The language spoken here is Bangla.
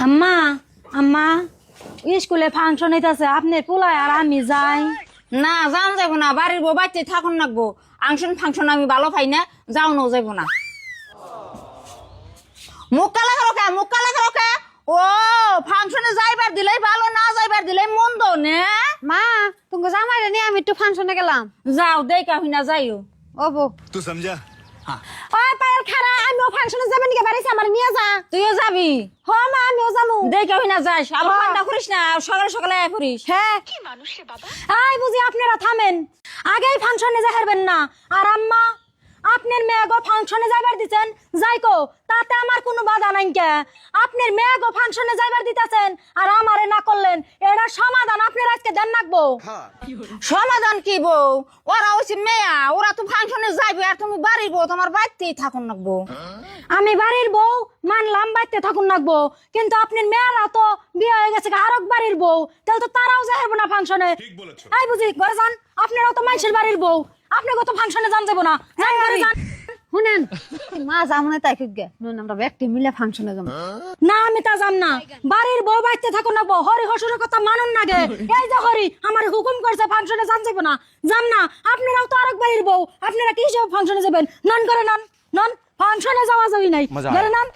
আম্মা আম্মা স্কুলে ফাংশন হইতাছে আপনার পোলায় আর আমি যাই। না যান যাবো না, বাড়ির বউ বাচ্চা থাকুন লাগবো। আংশন ফাংশন আমি ভালো পাই না, যাওনো যাবো না। মুখ কালা করো কে, মুখ কালা করো কে? ও ফাংশনে যাইবার দিলেই ভালো, না যাইবার দিলেই মন্দ নে। মা তুমি জামাইরে নিয়ে আমি একটু ফাংশনে গেলাম। যাও দেখা না যাইও। ও বউ तू समझा? हाँ। ওই পায়েল খারা আমিও ফাংশনে যাবেন নিকে বাড়িছে আমার নিয়ে যা। তুইও যাবি? হ মা আমিও যাবো। দেখা না যাস, আবার ঠান্ডা করিস না, সকালে সকালে আয় পড়িস। হ্যাঁ আই বুঝি আপনারা থামেন, আগেই ফাংশনে যাইবেন না। আর আম্মা আপনার মেয়ে গো ফাংশনে যাইবার দিতেন যাইকো, তাতে আমার কোনো বাধা নাই কে। আপনার মেয়ে গো ফাংশনে যাইবার দিতেছেন আর আমারে না করলেন, এটার সমাধান আপনারা আজকে দেন নাকবো। সমাধান কি বউ? ওরা হচ্ছে মেয়া, ওরা তো ফাংশনে যাইবে আর তুমি বাড়ির বউ, তোমার বাড়িতেই থাকুন লাগবো। আমি বাড়ির বউ মানলাম, বাইতে থাকুন লাগবো, কিন্তু আপনার মেয়েরা তো বিয়ে হয়ে গেছে আরেক বাড়ির বউ, তাহলে তো তারাও যাইব না ফাংশনে। আই বুঝি ঘরে যান, আপনারাও তো মানুষের বাড়ির বউ, আপনাকে তো ফাংশনে যান যাবো না, যান ঘরে যান। শুনেন মা যাবো না তাই খুব গে নুন আমরা ব্যক্তি মিলে ফাংশনে যাবো। না আমি তা যাম না, বাড়ির বউ বাইতে থাকুন লাগবো। হরি হসুরের কথা মানুন না গে, এই যে হরি আমার হুকুম করছে ফাংশনে যান যাবো না, যাম না। আপনারাও তো আরেক বাড়ির বউ, আপনারা কি হিসেবে ফাংশনে যাবেন? নন করে নন নন, ফাংশনে যাওয়া যাবি নাই, ঘরে নন।